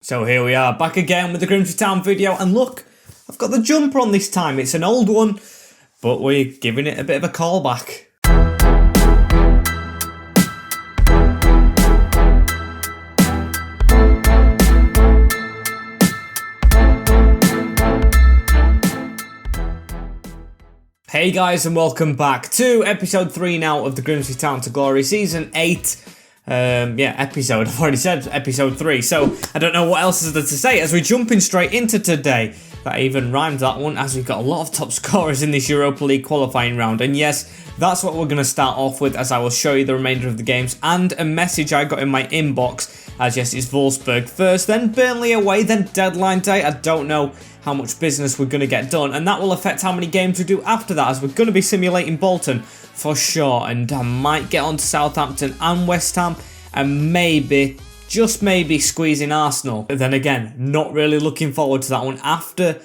So here we are, back again with the Grimsby Town video, and look, I've got the jumper on this time. It's an old one, but we're giving it a bit of a callback. Hey guys, and welcome back to episode 3 now of the Grimsby Town to Glory season 8. Episode. I've already said episode 3, so I don't know what else is there to say as we're jumping straight into today. That even rhymed, that one, as we've got a lot of top scorers in this Europa League qualifying round. And yes, that's what we're going to start off with, as I will show you the remainder of the games and a message I got in my inbox. As yes, it's Wolfsburg first, then Burnley away, then deadline day. I don't know how much business we're going to get done, and that will affect how many games we do after that, as we're going to be simulating Bolton for sure, and I might get on to Southampton and West Ham, and maybe, just maybe, squeezing Arsenal. But then again, not really looking forward to that one. After,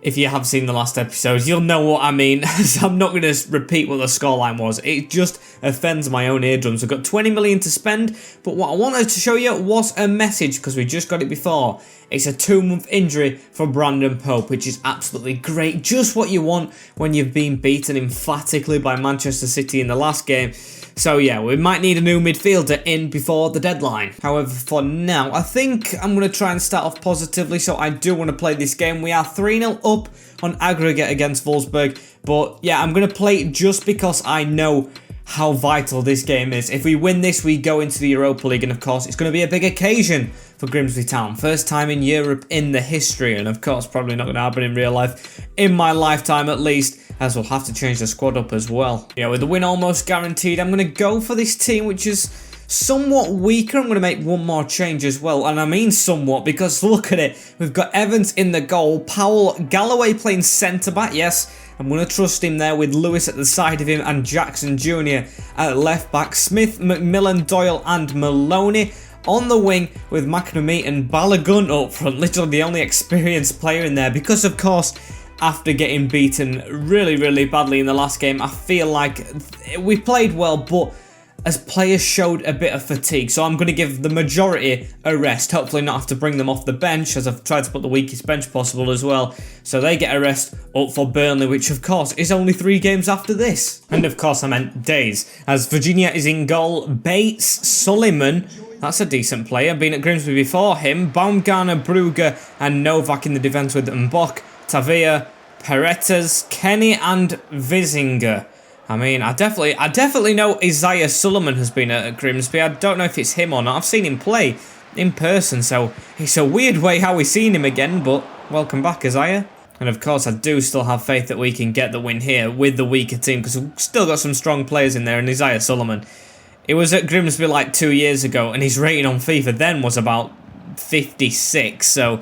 if you have seen the last episode, you'll know what I mean. I'm not going to repeat what the scoreline was. It just offends my own eardrums. I've got 20 million to spend, but what I wanted to show you was a message, because we just got it before. It's a 2-month injury for Brandon Pope, which is absolutely great. Just what you want when you've been beaten emphatically by Manchester City in the last game. So yeah, we might need a new midfielder in before the deadline. However, for now, I think I'm going to try and start off positively. So I do want to play this game. We are 3-0 up on aggregate against Wolfsburg. But yeah, I'm going to play it just because I know how vital this game is. If we win this, we go into the Europa League, and of course it's going to be a big occasion for Grimsby Town. First time in Europe in the history, and of course probably not going to happen in real life, in my lifetime at least, as we'll have to change the squad up as well. Yeah, with the win almost guaranteed, I'm going to go for this team, which is somewhat weaker. I'm going to make one more change as well, and I mean somewhat, because look at it. We've got Evans in the goal, Powell, Galloway playing centre-back, yes. I'm going to trust him there with Lewis at the side of him and Jackson Jr. at left back. Smith, McMillan, Doyle and Maloney on the wing with McNamee and Balogun up front. Literally the only experienced player in there, because of course after getting beaten really badly in the last game, I feel like we played well, but as players showed a bit of fatigue, so I'm going to give the majority a rest. Hopefully not have to bring them off the bench, as I've tried to put the weakest bench possible as well. So they get a rest up for Burnley, which of course is only 3 games after this. And of course I meant days, as Virginia is in goal. Bates, Suleiman, that's a decent player, been at Grimsby before him. Baumgartner, Brugger and Novak in the defence with Mbok, Tavia, Peretes, Kenny and Vizinger. I mean, I definitely know Isaiah Suleiman has been at Grimsby. I don't know if it's him or not. I've seen him play in person, so it's a weird way how we've seen him again, but welcome back, Isaiah. And of course, I do still have faith that we can get the win here with the weaker team, because we've still got some strong players in there, and Isaiah Suleiman. He was at Grimsby like 2 years ago, and his rating on FIFA then was about 56, so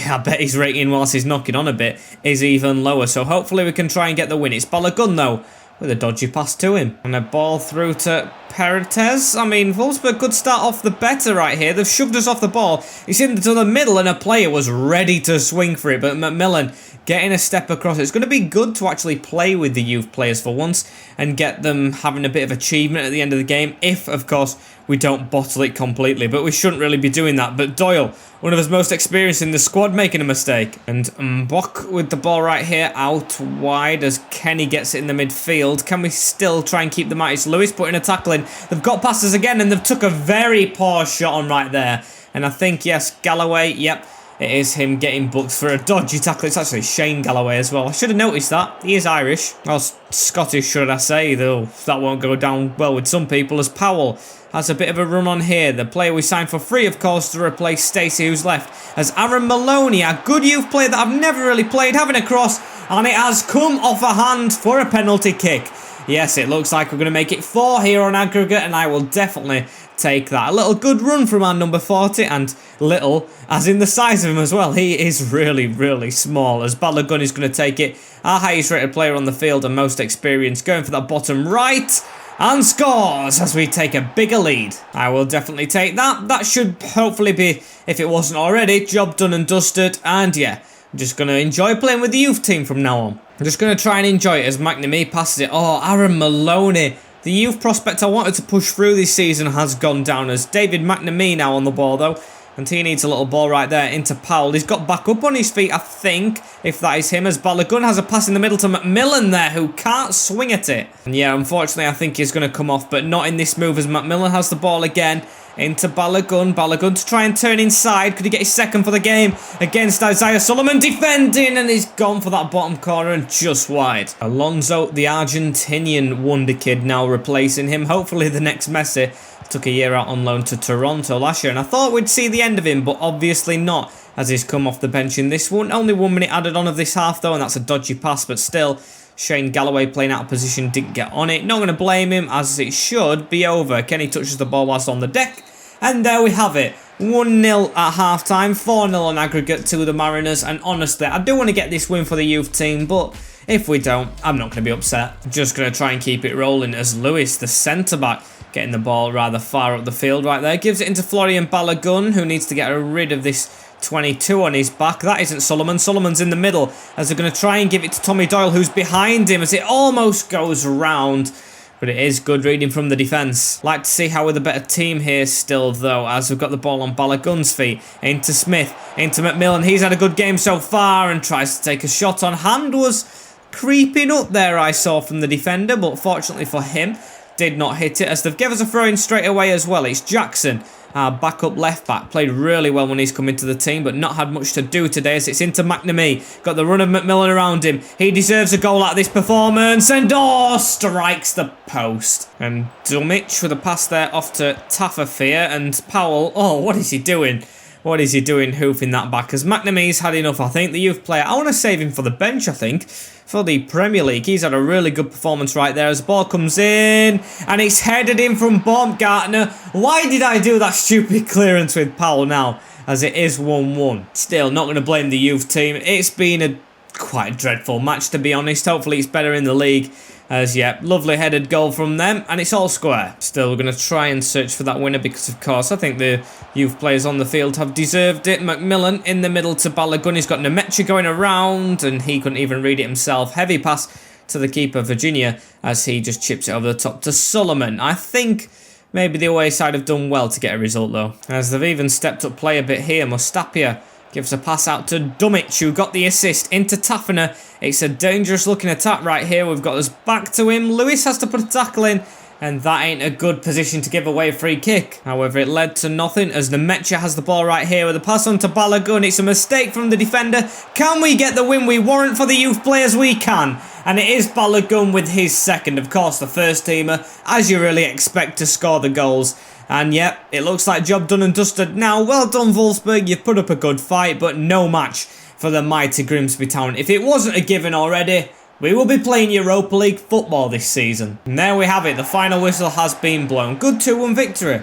I bet his rating, whilst he's knocking on a bit, is even lower. So hopefully we can try and get the win. It's Balogun though, with a dodgy pass to him. And a ball through to Peretes. I mean, Wolfsburg could start off the better right here. They've shoved us off the ball. It's into the middle, and a player was ready to swing for it, but McMillan getting a step across. It's going to be good to actually play with the youth players for once and get them having a bit of achievement at the end of the game, if, of course, we don't bottle it completely. But we shouldn't really be doing that. But Doyle, one of us most experienced in the squad, making a mistake. And Mbok with the ball right here, out wide as Kenny gets it in the midfield. Can we still try and keep the match? Lewis putting a tackle in. They've got passes again, and they've took a very poor shot on right there. And I think, yes, Galloway, yep, it is him getting booked for a dodgy tackle. It's actually Shane Galloway as well. I should have noticed that. He is Irish. Well, Scottish, should I say, though that won't go down well with some people, as Powell has a bit of a run on here. The player we signed for free, of course, to replace Stacey, who's left, as Aaron Maloney, a good youth player that I've never really played, having a cross, and it has come off a hand for a penalty kick. Yes, it looks like we're going to make it 4 here on aggregate, and I will definitely take that. A little good run from our number 40, and little, as in the size of him as well. He is really small, as Balogun is going to take it. Our highest rated player on the field and most experienced, going for that bottom right, and scores as we take a bigger lead. I will definitely take that. That should hopefully be, if it wasn't already, job done and dusted. And yeah, I'm just going to enjoy playing with the youth team from now on. I'm just going to try and enjoy it as McNamee passes it. Oh, Aaron Maloney. The youth prospect I wanted to push through this season has gone down, as David McNamee now on the ball though. And he needs a little ball right there into Powell. He's got back up on his feet, I think, if that is him, as Balogun has a pass in the middle to McMillan there, who can't swing at it. And yeah, unfortunately, I think he's going to come off, but not in this move, as McMillan has the ball again into Balogun. Balogun to try and turn inside. Could he get his second for the game against Isaiah Solomon defending, and he's gone for that bottom corner and just wide. Alonso, the Argentinian wonder kid, now replacing him. Hopefully the next Messi. Took a year out on loan to Toronto last year, and I thought we'd see the end of him, but obviously not, as he's come off the bench in this one. Only 1 minute added on of this half though, and that's a dodgy pass, but still, Shane Galloway playing out of position didn't get on it. Not going to blame him, as it should be over. Kenny touches the ball whilst on the deck, and there we have it. 1-0 at half-time, 4-0 on aggregate to the Mariners, and honestly, I do want to get this win for the youth team, but if we don't, I'm not going to be upset. Just going to try and keep it rolling, as Lewis, the centre-back, getting the ball rather far up the field right there. Gives it into Florian Balogun, who needs to get rid of this 22 on his back. That isn't Solomon. Solomon's in the middle, as they're going to try and give it to Tommy Doyle, who's behind him, as it almost goes round. But it is good reading from the defence. Like to see how we're the better team here still, though, as we've got the ball on Balogun's feet. Into Smith, into McMillan. He's had a good game so far and tries to take a shot on. Hand was creeping up there, I saw, from the defender, but fortunately for him, did not hit it, as they've given us a throw in straight away as well. It's Jackson, our backup left back. Played really well when he's come into the team, but not had much to do today, as it's into McNamee. Got the run of McMillan around him. He deserves a goal out of this performance, and strikes the post. And Dumic with a pass there off to Taffafia, and Powell, what is he doing? What is he doing hoofing that back? As McNamee's had enough, I think, the youth player. I want to save him for the bench, I think, for the Premier League. He's had a really good performance right there as the ball comes in, and it's headed in from Baumgartner. Why did I do that stupid clearance with Powell now, as it is 1-1? Still, not going to blame the youth team. It's been a quite dreadful match, to be honest. Hopefully it's better in the league. As, yeah, lovely headed goal from them, and it's all square. Still, we're going to try and search for that winner because, of course, I think the youth players on the field have deserved it. McMillan in the middle to Balogun. He's got Nemecha going around, and he couldn't even read it himself. Heavy pass to the keeper, Virginia, as he just chips it over the top to Solomon. I think maybe the away side have done well to get a result, though, as they've even stepped up play a bit here. Mustapia gives a pass out to Dumic, who got the assist into Taffner. It's a dangerous looking attack right here. We've got us back to him. Lewis has to put a tackle in, and that ain't a good position to give away a free kick. However, it led to nothing, as Nemecha has the ball right here with a pass on to Balogun. It's a mistake from the defender. Can we get the win we warrant for the youth players? We can. And it is Balogun with his second. Of course, the first teamer, as you really expect, to score the goals. And yep, it looks like job done and dusted now. Well done, Wolfsburg. You've put up a good fight, but no match for the mighty Grimsby Town. If it wasn't a given already, we will be playing Europa League football this season. And there we have it. The final whistle has been blown. Good 2-1 victory.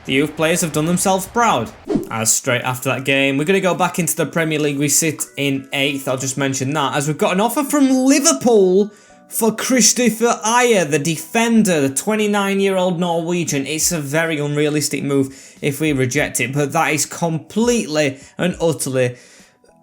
The youth players have done themselves proud. As straight after that game, we're going to go back into the Premier League. We sit in 8th. I'll just mention that, as we've got an offer from Liverpool for Christopher Ayer, the defender, the 29-year-old Norwegian. It's a very unrealistic move if we reject it, but that is completely and utterly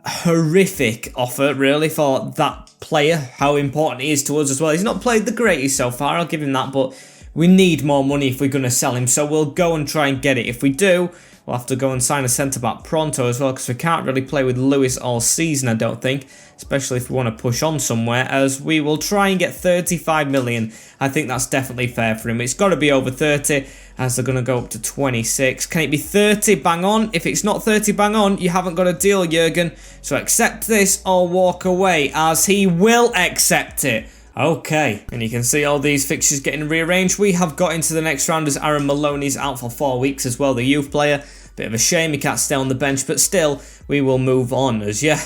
horrific offer, really, for that player, how important he is to us as well. He's not played the greatest so far, I'll give him that, but we need more money if we're going to sell him, so we'll go and try and get it. If we do, we'll have to go and sign a centre-back pronto as well, because we can't really play with Lewis all season, I don't think, especially if we want to push on somewhere, as we will try and get 35 million. I think that's definitely fair for him. It's got to be over 30, as they're going to go up to 26. Can it be 30 bang on? If it's not 30 bang on, you haven't got a deal, Jurgen. So accept this or walk away, as he will accept it. Okay, and you can see all these fixtures getting rearranged. We have got into the next round, as Aaron Maloney's out for 4 weeks as well, the youth player. Bit of a shame he can't stay on the bench, but still, we will move on, as yeah,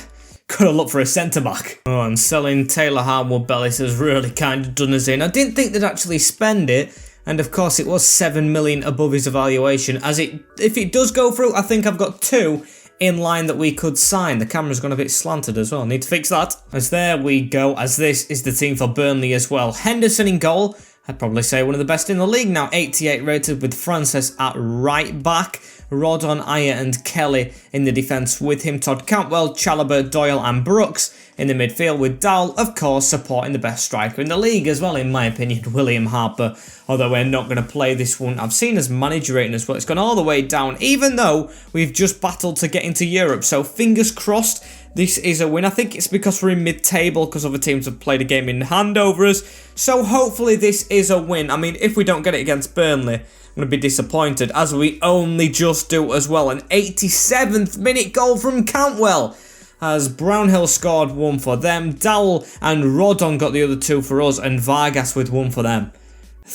gotta look for a centre-back. Oh, and selling Taylor Harwood-Bellis has really kind of done us in. I didn't think they'd actually spend it, and of course it was 7 million above his evaluation, as if it does go through, I think I've got 2 in line that we could sign. The camera's gone a bit slanted as well. Need to fix that. As there we go, as this is the team for Burnley as well. Henderson in goal. I'd probably say one of the best in the league now. 88 rated, with Francis at right back. Rodon, Ayer and Kelly in the defence with him, Todd Cantwell, Chalobah, Doyle and Brooks in the midfield with Dowell, of course, supporting the best striker in the league as well, in my opinion, William Harper. Although we're not going to play this one, I've seen his manager rating as well. It's gone all the way down, even though we've just battled to get into Europe. So fingers crossed, this is a win. I think it's because we're in mid-table, because other teams have played a game in hand over us. So hopefully this is a win. I mean, if we don't get it against Burnley, I'm going to be disappointed, as we only just do as well. An 87th minute goal from Cantwell, as Brownhill scored one for them. Dowell and Rodon got the other two for us, and Vargas with one for them.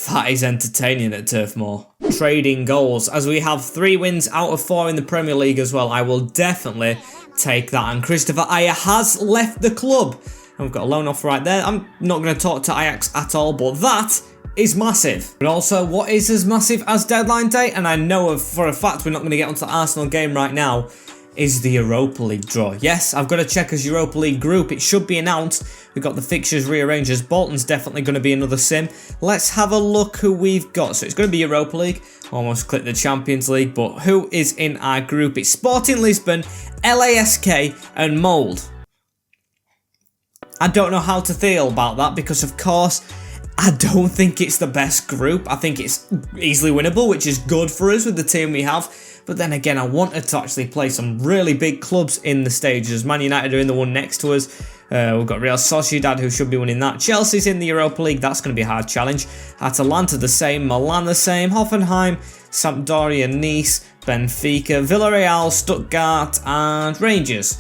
That is entertaining at Turf Moor. Trading goals, as we have 3 wins out of 4 in the Premier League as well. I will definitely take that. And Christopher Ayer has left the club. And we've got a loan off right there. I'm not going to talk to Ajax at all, but that is massive. But also, what is as massive as deadline day, and I know for a fact we're not going to get onto the Arsenal game right now, is the Europa League draw. Yes, I've got to check as Europa League group. It should be announced. We've got the fixtures rearranged, as Bolton's definitely going to be another sim. Let's have a look who we've got. So it's going to be Europa League. Almost clicked the Champions League, but who is in our group? It's Sporting Lisbon, LASK and Mould. I don't know how to feel about that, because of course I don't think it's the best group. I think it's easily winnable, which is good for us with the team we have. But then again, I wanted to actually play some really big clubs in the stages. Man United are in the one next to us. We've got Real Sociedad, who should be winning that. Chelsea's in the Europa League. That's going to be a hard challenge. Atalanta the same. Milan the same. Hoffenheim, Sampdoria, Nice, Benfica, Villarreal, Stuttgart and Rangers.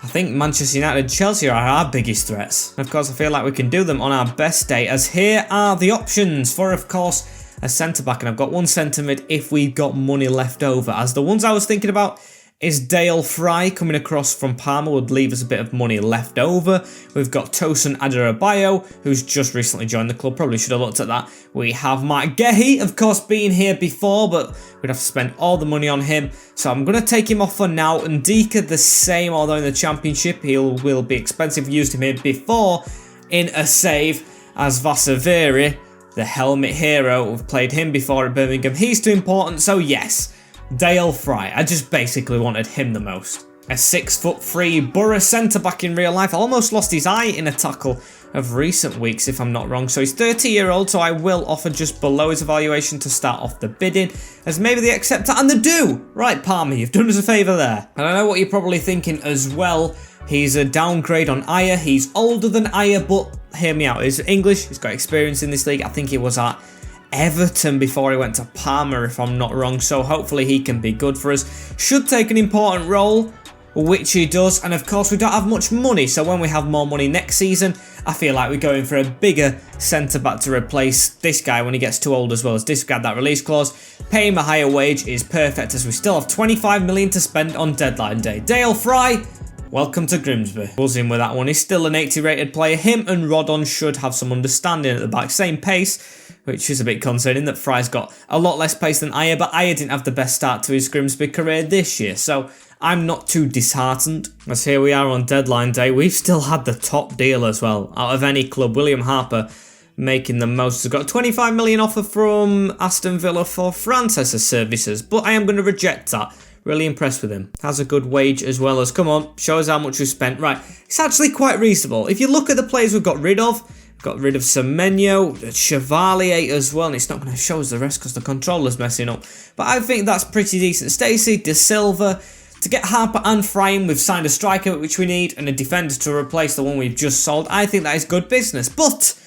I think Manchester United and Chelsea are our biggest threats. Of course, I feel like we can do them on our best day, as here are the options for, of course, a centre-back. And I've got one centre-mid if we've got money left over, as the ones I was thinking about is Dale Fry coming across from Parma, would leave us a bit of money left over. We've got Tosin Adarabioyo, who's just recently joined the club. Probably should have looked at that. We have Matt Gehi, of course, being here before, but we'd have to spend all the money on him. So I'm going to take him off for now. And Ndika the same, although in the Championship he will be expensive. Used him here before in a save, as Vasaveri, the helmet hero, we've played him before at Birmingham. He's too important, so yes. Dale Fry, I just basically wanted him the most. A 6'3" Borough centre-back in real life. Almost lost his eye in a tackle of recent weeks, if I'm not wrong. So he's 30-year-old, so I will offer just below his evaluation to start off the bidding, as maybe they accept that, and they do! Right, Palmer, you've done us a favour there. And I know what you're probably thinking as well. He's a downgrade on Ayer. He's older than Ayer, but hear me out. He's English, he's got experience in this league. I think he was at Everton before he went to Parma, if I'm not wrong, so hopefully he can be good for us. Should take an important role, which he does, and of course we don't have much money, so when we have more money next season, I feel like we're going for a bigger centre-back to replace this guy when he gets too old, as well as discard that release clause. Pay him a higher wage is perfect, as we still have 25 million to spend on deadline day. Dale Fry, welcome to Grimsby. Buzzing with that one. He's still an 80 rated player. Him and Rodon should have some understanding at the back. Same pace, which is a bit concerning that Fry's got a lot less pace than Ayer, but Ayer didn't have the best start to his Grimsby career this year, so I'm not too disheartened. As here we are on deadline day, we've still had the top deal as well out of any club. William Harper making the most. He's got a 25 million offer from Aston Villa for France's services, but I am going to reject that. Really impressed with him. Has a good wage as well, as, come on, show us how much we spent. Right, it's actually quite reasonable. If you look at the players we've got rid of Semenyo, Chevalier as well, and it's not going to show us the rest because the controller's messing up. But I think that's pretty decent. Stacey, De Silva. To get Harper and Fry in, we've signed a striker, which we need, and a defender to replace the one we've just sold. I think that is good business, but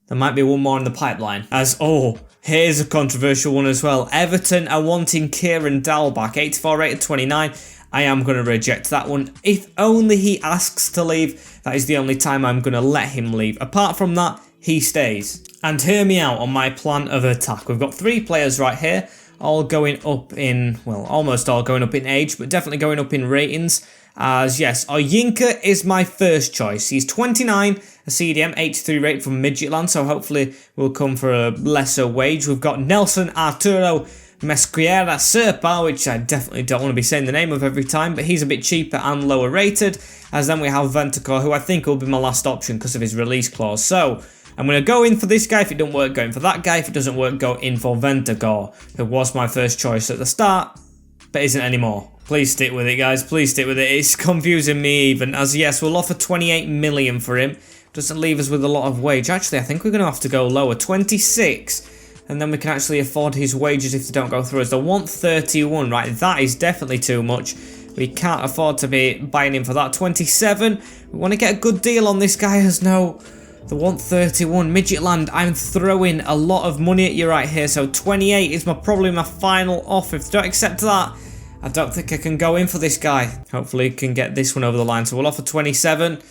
there might be one more in the pipeline. As, oh, here's a controversial one as well. Everton are wanting Kieran Dowell back, 84 rated, 29. I am going to reject that one. If only he asks to leave, that is the only time I'm going to let him leave. Apart from that, he stays. And hear me out on my plan of attack. We've got 3 players right here, all going up in, well, almost all going up in age, but definitely going up in ratings. As yes, Oyinka is my first choice. He's 29, a CDM, 83 rate from Midgetland, so hopefully will come for a lesser wage. We've got Nelson Arturo Mesquiera Serpa, which I definitely don't want to be saying the name of every time, but he's a bit cheaper and lower rated. As then we have Ventacor, who I think will be my last option because of his release clause. So I'm going to go in for this guy. If it doesn't work, go in for that guy. If it doesn't work, go in for Ventacor, who was my first choice at the start. but isn't anymore. Please stick with it, guys. Please stick with it. It's confusing me even. As yes, we'll offer 28 million for him. Doesn't leave us with a lot of wage. Actually, I think we're going to have to go lower. 26. And then we can actually afford his wages if they don't go through us. They want 31, right? That is definitely too much. We can't afford to be buying him for that. 27. We want to get a good deal on this guy as no. They want 31. Midgetland, I'm throwing a lot of money at you right here. So 28 is probably my final offer. If they don't accept that, I don't think I can go in for this guy. Hopefully we can get this one over the line. So we'll offer 27.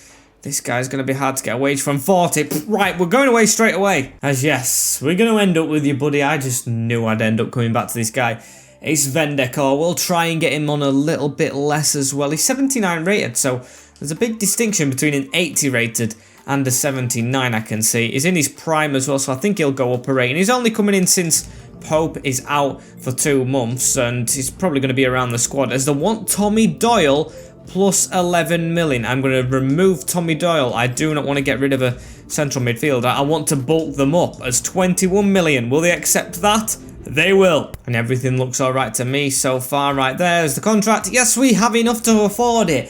This guy's going to be hard to get a wage from. 40. Right, we're going away straight away. As yes, we're going to end up with you, buddy. I just knew I'd end up coming back to this guy. It's Vendekor. We'll try and get him on a little bit less as well. He's 79 rated, so there's a big distinction between an 80 rated and a 79, I can see. He's in his prime as well, so I think he'll go up a rate. And he's only coming in since Pope is out for 2 months, and he's probably going to be around the squad. As they want Tommy Doyle plus 11 million. I'm going to remove Tommy Doyle. I do not want to get rid of a central midfielder. I want to bulk them up as 21 million. Will they accept that? They will. And everything looks alright to me so far. Right there's the contract. Yes, we have enough to afford it.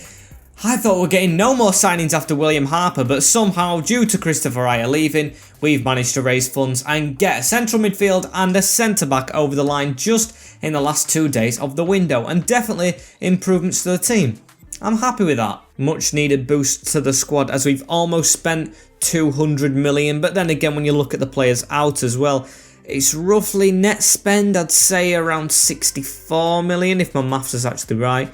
I thought we were getting no more signings after William Harper, but somehow, due to Christopher Raya leaving, we've managed to raise funds and get a central midfield and a centre-back over the line just in the last 2 days of the window, and definitely improvements to the team. I'm happy with that. Much needed boost to the squad as we've almost spent 200 million, but then again when you look at the players out as well, it's roughly net spend, I'd say around 64 million if my maths is actually right.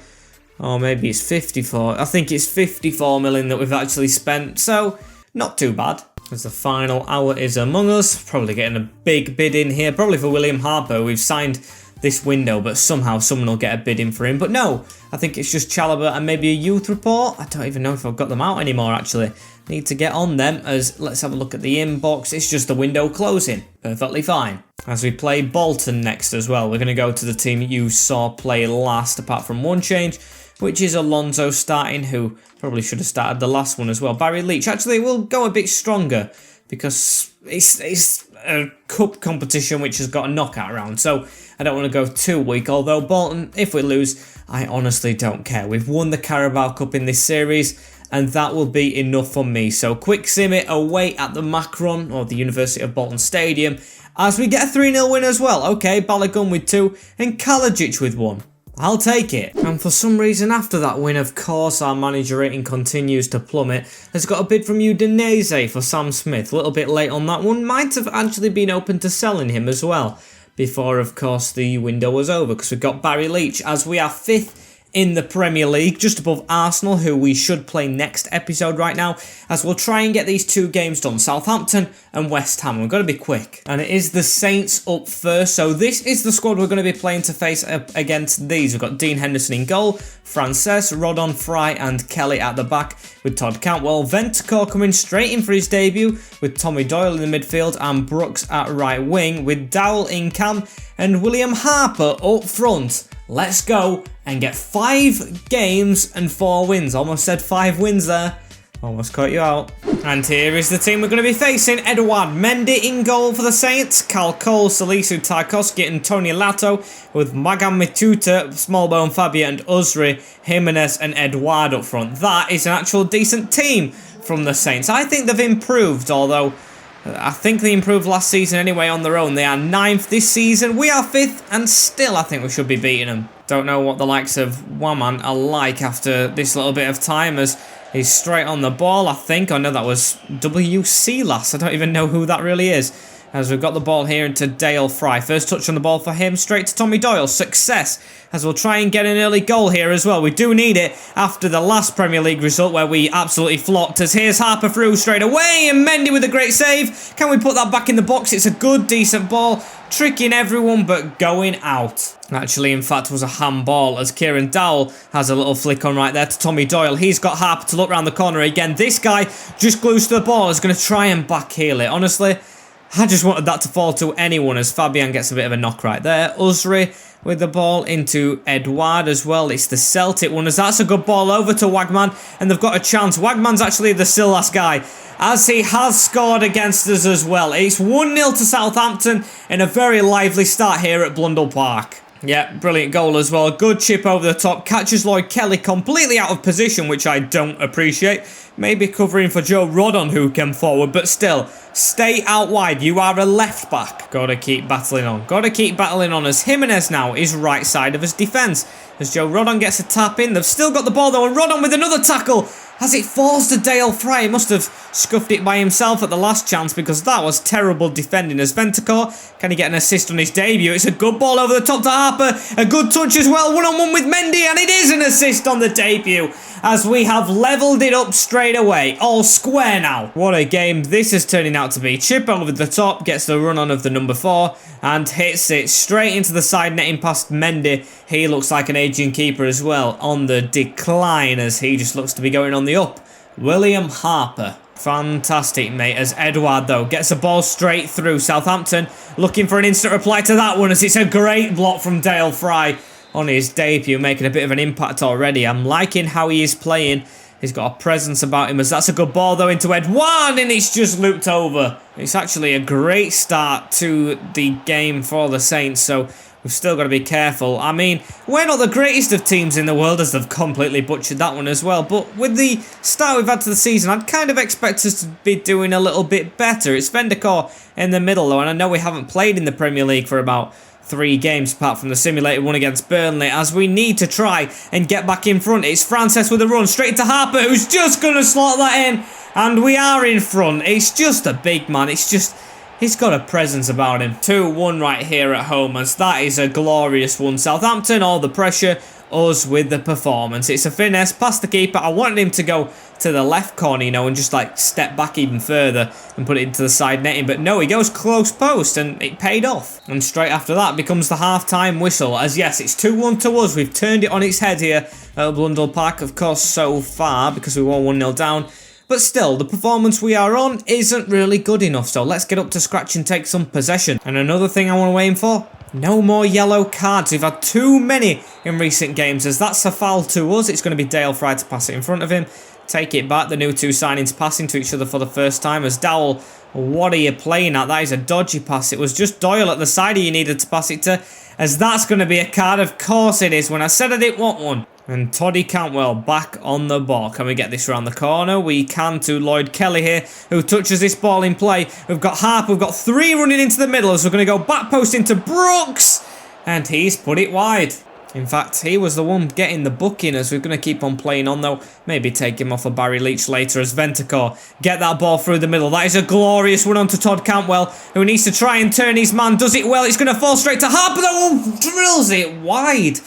Or maybe it's 54. I think it's 54 million that we've actually spent, so not too bad. As the final hour is among us, probably getting a big bid in here, probably for William Harper. We've signed this window, but somehow someone will get a bid in for him. But no, I think it's just Chalobah and maybe a youth report. I don't even know if I've got them out anymore, actually. Need to get on them, as let's have a look at the inbox. It's just the window closing. Perfectly fine. As we play Bolton next as well, we're going to go to the team you saw play last, apart from one change, which is Alonso starting, who probably should have started the last one as well. Barry Leach. Actually, we'll go a bit stronger because it's a cup competition which has got a knockout round, so I don't want to go too weak. Although Bolton, if we lose, I honestly don't care. We've won the Carabao Cup in this series, and that will be enough for me. So quick sim it away at the Macron, or the University of Bolton Stadium, as we get a 3-0 win as well. Okay, Balogun with 2 and Kalajic with 1. I'll take it. And for some reason after that win, of course, our manager rating continues to plummet. Has got a bid from Udinese for Sam Smith. A little bit late on that one. Might have actually been open to selling him as well before, of course, the window was over, because we've got Barry Leach, as we are 5th in the Premier League, just above Arsenal, who we should play next episode right now, as we'll try and get these 2 games done, Southampton and West Ham. We've got to be quick. And it is the Saints up first, so this is the squad we're going to be playing to face up against these. We've got Dean Henderson in goal, Frances, Rodon, Fry and Kelly at the back, with Todd Cantwell. Vendekor coming straight in for his debut, with Tommy Doyle in the midfield and Brooks at right wing, with Dowell in cam and William Harper up front. Let's go and get 5 games and 4 wins. Almost said 5 wins there. Almost caught you out. And here is the team we're going to be facing. Edouard Mendy in goal for the Saints. Cal Cole, Salisu, Tarkovsky and Tony Lato, with Magam Mituta, Smallbone, Fabia and Usri, Jimenez and Edouard up front. That is an actual decent team from the Saints. I think they've improved, although I think they improved last season anyway on their own. They are 9th this season. We are 5th, and still I think we should be beating them. Don't know what the likes of Waman are like after this little bit of time, as he's straight on the ball, I think. Oh no, that was WC last. I don't even know who that really is. As we've got the ball here into Dale Fry. First touch on the ball for him, straight to Tommy Doyle. Success, as we'll try and get an early goal here as well. We do need it after the last Premier League result where we absolutely flopped. As here's Harper through straight away, and Mendy with a great save. Can we put that back in the box? It's a good, decent ball. Tricking everyone, but going out. Actually, in fact, was a handball, as Kieran Dowell has a little flick on right there to Tommy Doyle. He's got Harper to look round the corner again. This guy just glues to the ball. Is going to try and backheel it. Honestly, I just wanted that to fall to anyone, as Fabian gets a bit of a knock right there. Usri with the ball into Edouard as well. It's the Celtic one, as that's a good ball over to Wagman, and they've got a chance. Wagman's actually the still last guy, as he has scored against us as well. It's 1-0 to Southampton in a very lively start here at Blundell Park. Yeah, brilliant goal as well. Good chip over the top. Catches Lloyd Kelly completely out of position, which I don't appreciate. Maybe covering for Joe Rodon, who came forward, but still, stay out wide. You are a left back. Got to keep battling on. Got to keep battling on as Jimenez now is right side of his defence. As Joe Rodon gets a tap in. They've still got the ball though, and Rodon with another tackle. As it falls to Dale Fry, he must have scuffed it by himself at the last chance because that was terrible defending. As Ventacor, can he get an assist on his debut? It's a good ball over the top to Harper. A good touch as well, one-on-one with Mendy, and it is an assist on the debut as we have levelled it up straight away. All square now. What a game this is turning out to be. Chip over the top, gets the run-on of the number 4 and hits it straight into the side netting past Mendy. He looks like an aging keeper as well on the decline as he just looks to be going on the up. William Harper. Fantastic, mate, as Edouard, though, gets a ball straight through. Southampton looking for an instant reply to that one as it's a great block from Dale Fry on his debut, making a bit of an impact already. I'm liking how he is playing. He's got a presence about him as that's a good ball, though, into Edouard, and it's just looped over. It's actually a great start to the game for the Saints, so we've still got to be careful. I mean, we're not the greatest of teams in the world, as they've completely butchered that one as well. But with the start we've had to the season, I'd kind of expect us to be doing a little bit better. It's Ventacor in the middle, though, and I know we haven't played in the Premier League for about 3 games, apart from the simulated one against Burnley, as we need to try and get back in front. It's Frances with a run straight to Harper, who's just going to slot that in, and we are in front. It's just a big man. It's just... he's got a presence about him. 2-1 right here at home, as that is a glorious one. Southampton, all the pressure, us with the performance. It's a finesse past the keeper. I wanted him to go to the left corner, you know, and just like step back even further and put it into the side netting. But no, he goes close post and it paid off. And straight after that becomes the half-time whistle. As yes, it's 2-1 to us. We've turned it on its head here at Blundell Park, of course, so far because we won 1-0 down. But still, the performance we are on isn't really good enough, so let's get up to scratch and take some possession. And another thing I want to aim for, no more yellow cards. We've had too many in recent games, as that's a foul to us. It's going to be Dale Fry to pass it in front of him. Take it back. The new 2 signings passing to each other for the first time. As Dowell, what are you playing at? That is a dodgy pass. It was just Doyle at the side you needed to pass it to, as that's going to be a card. Of course it is, when I said I didn't want one. And Toddy Cantwell back on the ball. Can we get this around the corner? We can to Lloyd Kelly here, who touches this ball in play. We've got Harper. We've got 3 running into the middle, so we're going to go back post into Brooks. And he's put it wide. In fact, he was the one getting the booking, as we're going to keep on playing on, though. Maybe take him off of Barry Leach later as Ventacor get that ball through the middle. That is a glorious one onto Todd Cantwell, who needs to try and turn his man. Does it well. It's going to fall straight to Harper, though. Drills it wide.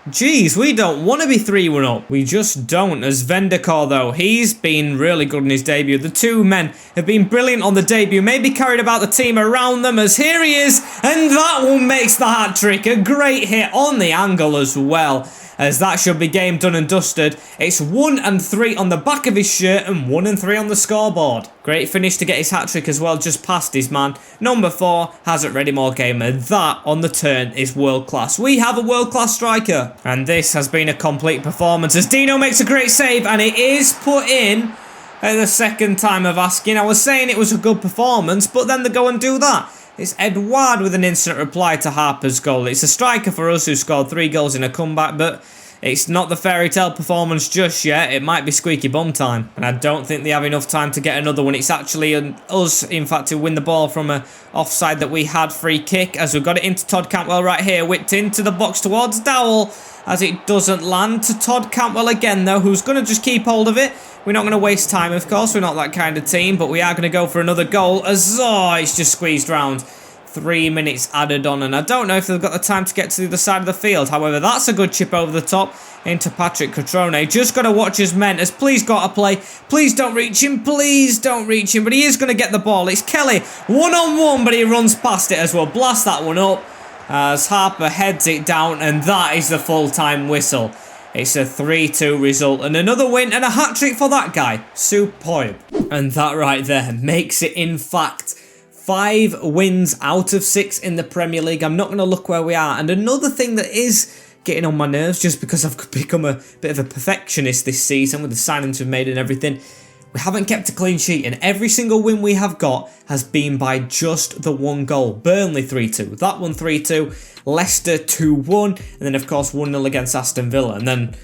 Jeez, we don't want to be 3-1 up. We just don't. As Ventacor, though, he's been really good in his debut. The 2 men have been brilliant on the debut. Maybe carried about the team around them, as here he is. And that one makes the hat-trick. A great hit on the angle as well, as that should be game done and dusted. It's 1-3 on the back of his shirt and 1-3 on the scoreboard. Great finish to get his hat-trick as well, just past his man. Number 4 has it ready more game, and that on the turn is world-class. We have a world-class striker. And this has been a complete performance, as Dino makes a great save, and it is put in at the second time of asking. I was saying it was a good performance, but then they go and do that. It's Edouard with an instant reply to Harper's goal. It's a striker for us who scored 3 goals in a comeback, but it's not the fairy tale performance just yet. It might be squeaky bum time, and I don't think they have enough time to get another one. It's actually us, in fact, to win the ball from a offside that we had. Free kick, as we've got it into Todd Cantwell right here, whipped into the box towards Dowell, as it doesn't land to Todd Cantwell again, though, who's going to just keep hold of it. We're not going to waste time, of course. We're not that kind of team, but we are going to go for another goal, as it's just squeezed round. 3 minutes added on, and I don't know if they've got the time to get to the other side of the field. However, that's a good chip over the top into Patrick Cotrone. Just got to watch his men, as please got to play. Please don't reach him. Please don't reach him. But he is going to get the ball. It's Kelly, 1-on-1, but he runs past it as well. Blast that one up as Harper heads it down, and that is the full-time whistle. It's a 3-2 result, and another win and a hat-trick for that guy. Superb. And that right there makes it, in fact, 5 wins out of 6 in the Premier League. I'm not going to look where we are. And another thing that is getting on my nerves, just because I've become a bit of a perfectionist this season with the signings we've made and everything, We haven't kept a clean sheet, and every single win we have got has been by just the one goal. Burnley 3-2, that one 3-2, Leicester 2-1, and then of course 1-0 against Aston Villa, and then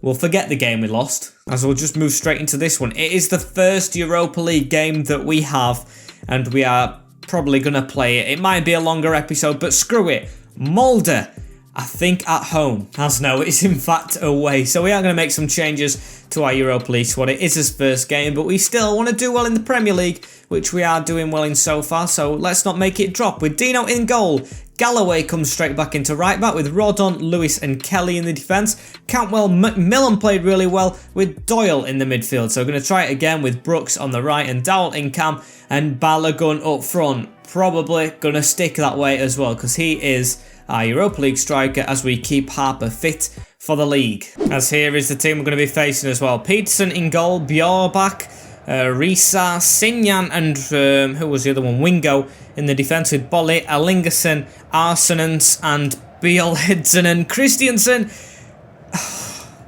we'll forget the game we lost, as we'll just move straight into this one. It is the first Europa League game that we have, and we are probably going to play it. It might be a longer episode, but screw it. Molde, I think at home. As no, it's in fact away. So we are going to make some changes to our Europa League squad. It is his first game, but we still want to do well in the Premier League, which we are doing well in so far. So let's not make it drop. With Dino in goal, Galloway comes straight back into right back with Rodon, Lewis and Kelly in the defence. Cantwell, McMillan played really well with Doyle in the midfield. So we're going to try it again with Brooks on the right and Dowell in cam and Balogun up front. Probably going to stick that way as well because he is our Europa League striker as we keep Harper fit for the league. As here is the team we're going to be facing as well. Peterson in goal, Bjorbak, Risa, Sinyan and who was the other one? Wingo in the defence with Bolly, Alingerson, Arsenens and Bjelhedsen and Christiansen.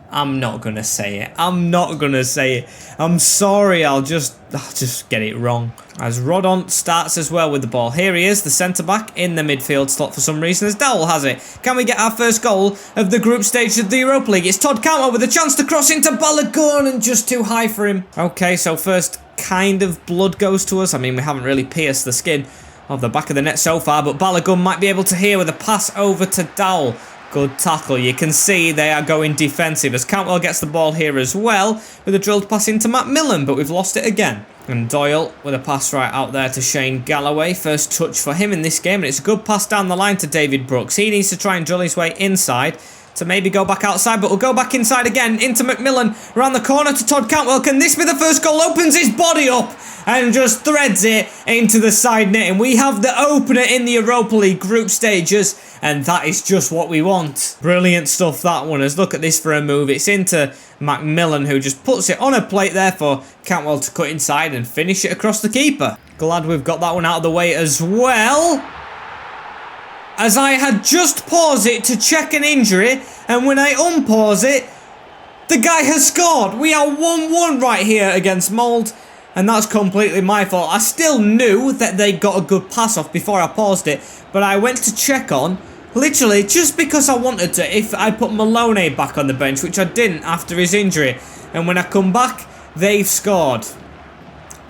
I'm not going to say it. I'm not going to say it. I'm sorry, I'll just get it wrong. As Rodon starts as well with the ball. Here he is, the centre-back in the midfield slot for some reason as Dowell has it. Can we get our first goal of the group stage of the Europa League? It's Todd Cantwell with a chance to cross into Balogun and just too high for him. Okay, so first kind of blood goes to us. I mean, we haven't really pierced the skin of the back of the net so far, but Balogun might be able to hear with a pass over to Dowell. Good tackle. You can see they are going defensive as Cantwell gets the ball here as well with a drilled pass into Macmillan, but we've lost it again. And Doyle with a pass right out there to Shane Galloway. First touch for him in this game, and it's a good pass down the line to David Brooks. He needs to try and drill his way inside to maybe go back outside, but we'll go back inside again into Macmillan. Around the corner to Todd Cantwell. Can this be the first goal? Opens his body up and just threads it into the side net. And we have the opener in the Europa League group stages, and that is just what we want. Brilliant stuff, that one. As look at this for a move. It's into Macmillan, who just puts it on a plate there for Cantwell to cut inside and finish it across the keeper. Glad we've got that one out of the way as well, as I had just paused it to check an injury, and when I unpause it, the guy has scored. We are 1-1 right here against Molde, and that's completely my fault. I still knew that they got a good pass off before I paused it, but I went to check on, literally just because I wanted to, if I put Maloney back on the bench, which I didn't after his injury, and when I come back, they've scored.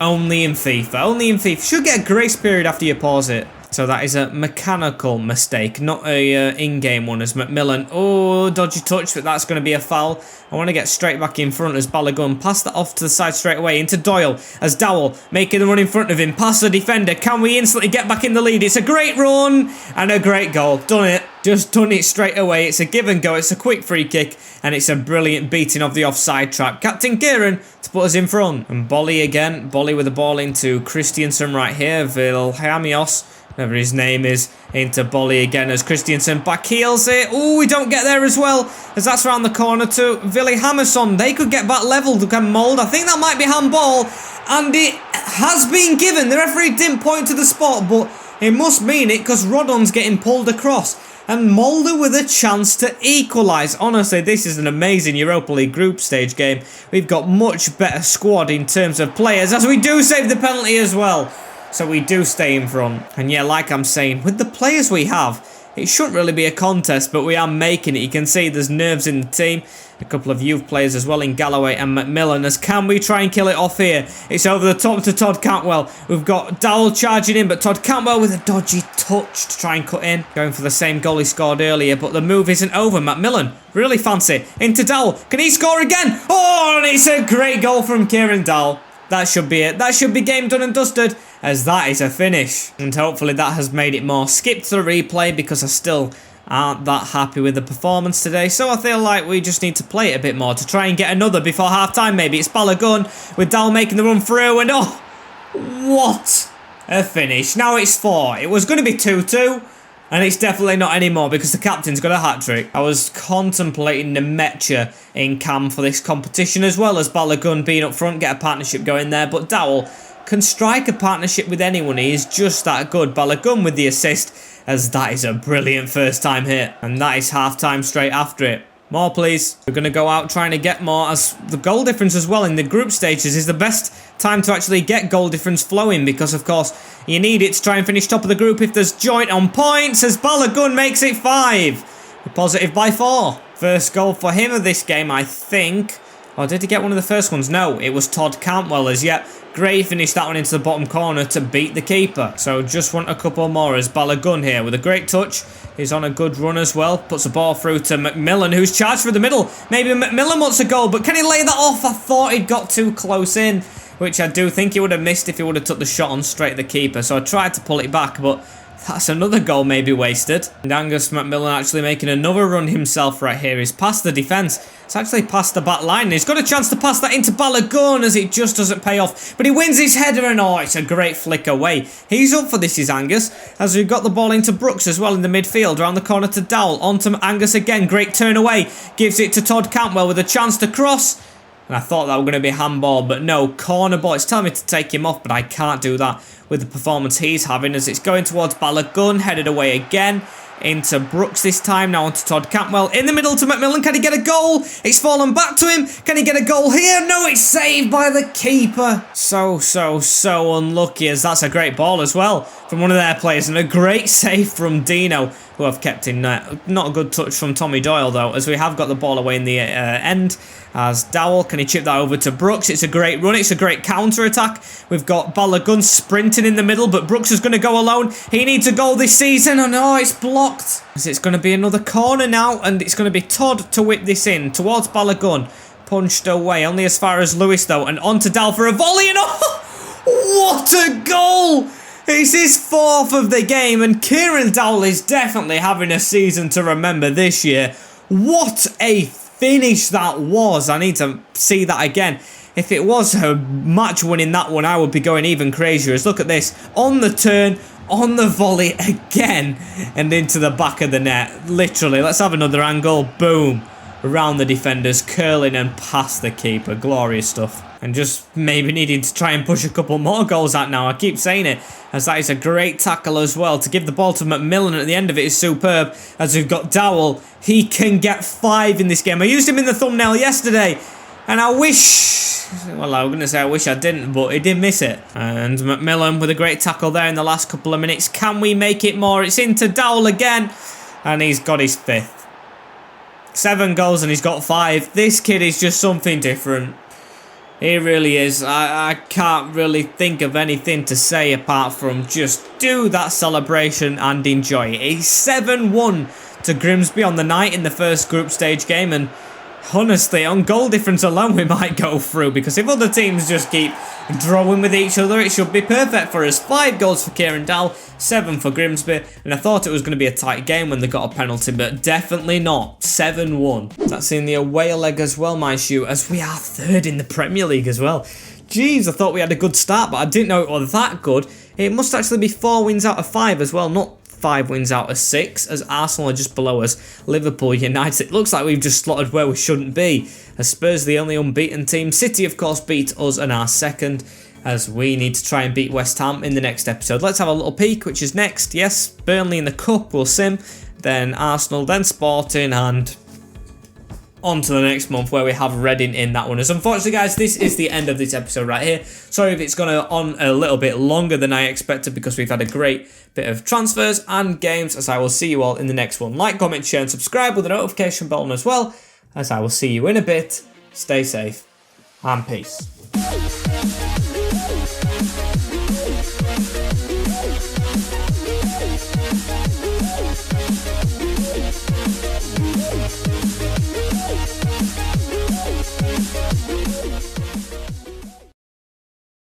Only in FIFA. Only in FIFA. Should get a grace period after you pause it. So that is a mechanical mistake, not a in-game one as Macmillan. Oh, dodgy touch, but that's going to be a foul. I want to get straight back in front as Balogun. Pass that off to the side straight away into Doyle as Dowell making the run in front of him. Pass the defender. Can we instantly get back in the lead? It's a great run and a great goal. Done it. Just done it straight away. It's a give and go. It's a quick free kick and it's a brilliant beating of the offside trap. Captain Kieran to put us in front. And Bolly again. Bolly with the ball into Christiansen right here. Vilhamios, whatever his name is, into Bolly again as Christiansen backheels it. Oh, we don't get there as well, as that's around the corner to Vilhamios. They could get back level to Molde. I think that might be handball, and it has been given. The referee didn't point to the spot, but it must mean it because Rodon's getting pulled across. And Molde with a chance to equalise. Honestly, this is an amazing Europa League group stage game. We've got much better squad in terms of players, as we do save the penalty as well. So we do stay in front. And yeah, like I'm saying, with the players we have, it shouldn't really be a contest, but we are making it. You can see there's nerves in the team. A couple of youth players as well in Galloway and Macmillan. As can we try and kill it off here? It's over the top to Todd Cantwell. We've got Dowell charging in, but Todd Cantwell with a dodgy touch to try and cut in. Going for the same goal he scored earlier, but the move isn't over. Macmillan, really fancy. Into Dowell. Can he score again? Oh, and it's a great goal from Kieran Dowell. That should be it. That should be game done and dusted, as that is a finish. And hopefully that has made it more. Skip to the replay because I still aren't that happy with the performance today. So I feel like we just need to play it a bit more to try and get another before half-time maybe. It's Balogun with Dowell making the run through, and oh, what a finish. Now it's 4. It was going to be 2-2. And it's definitely not anymore because the captain's got a hat-trick. I was contemplating Nemecha in cam for this competition, as well as Balogun being up front, get a partnership going there. But Dowell can strike a partnership with anyone. He is just that good. Balogun with the assist, as that is a brilliant first-time hit. And that is half-time straight after it. More, please. We're going to go out trying to get more, as the goal difference as well in the group stages is the best time to actually get goal difference flowing, because, of course, you need it to try and finish top of the group if there's joint on points, as Balogun makes it 5. A positive by 4. First goal for him of this game, I think. Or did he get one of the first ones? No, it was Todd Cantwell, as yet. Gray finished that one into the bottom corner to beat the keeper. So just want a couple more as Balogun here with a great touch. He's on a good run as well. Puts the ball through to McMillan, who's charged for the middle. Maybe McMillan wants a goal, but can he lay that off? I thought he'd got too close in, which I do think he would have missed if he would have took the shot on straight at the keeper. So I tried to pull it back, but that's another goal maybe wasted. And Angus McMillan actually making another run himself right here. He's past the defence. It's actually past the back line. He's got a chance to pass that into Balogun, as it just doesn't pay off. But he wins his header, and oh, it's a great flick away. He's up for this, is Angus, as we've got the ball into Brooks as well in the midfield. Around the corner to Dowell. On to Angus again. Great turn away. Gives it to Todd Cantwell with a chance to cross. And I thought that were going to be handball, but no, corner ball. It's telling me to take him off, but I can't do that with the performance he's having, as it's going towards Balogun, headed away again. Into Brooks this time, now onto Todd Cantwell. In the middle to McMillan, can he get a goal? It's fallen back to him. Can he get a goal here? No, it's saved by the keeper. So unlucky, as that's a great ball as well from one of their players, and a great save from Dino, who have kept in net. Not a good touch from Tommy Doyle though, as we have got the ball away in the end. As Dowell, can he chip that over to Brooks? It's a great run, it's a great counter-attack. We've got Balogun sprinting in the middle, but Brooks is going to go alone. He needs a goal this season, and oh, it's blocked. As it's going to be another corner now, and it's going to be Todd to whip this in towards Balogun. Punched away, only as far as Lewis though, and on to Dowell for a volley, and oh, what a goal! It's his 4th of the game, and Kieran Dowell is definitely having a season to remember this year. What a finish that was. I need to see that again. If it was a match winning that one, I would be going even crazier. As look at this, on the turn, on the volley again, and into the back of the net. Literally, let's have another angle. Boom. Around the defenders, curling and past the keeper. Glorious stuff. And just maybe needing to try and push a couple more goals out now. I keep saying it, as that is a great tackle as well. To give the ball to McMillan at the end of it is superb. As we've got Dowell, he can get 5 in this game. I used him in the thumbnail yesterday, and I wish, well, I was going to say I wish I didn't, but he did miss it. And McMillan with a great tackle there in the last couple of minutes. Can we make it more? It's into Dowell again, and he's got his 5th. 7 goals and he's got 5. This kid is just something different. He really is. I can't really think of anything to say apart from just do that celebration and enjoy it. It's 7-1 to Grimsby on the night in the first group stage game, and honestly, on goal difference alone, we might go through, because if other teams just keep drawing with each other, it should be perfect for us. 5 goals for Kieran Dowell, 7 for Grimsby, and I thought it was going to be a tight game when they got a penalty, but definitely not. 7-1. That's in the away leg as well, mind you, as we are 3rd in the Premier League as well. Jeez, I thought we had a good start, but I didn't know it was that good. It must actually be 4 wins out of 5 as well, not 5 wins out of 6, as Arsenal are just below us. Liverpool, United, it looks like we've just slotted where we shouldn't be, as Spurs the only unbeaten team. City, of course, beat us and are 2nd, as we need to try and beat West Ham in the next episode. Let's have a little peek, which is next. Yes, Burnley in the Cup will sim, then Arsenal, then Sporting, and on to the next month where we have Reading in that one. As unfortunately, guys, this is the end of this episode right here. Sorry if it's gone on a little bit longer than I expected, because we've had a great bit of transfers and games, as I will see you all in the next one. Like, comment, share and subscribe with the notification bell on as well, as I will see you in a bit. Stay safe and peace.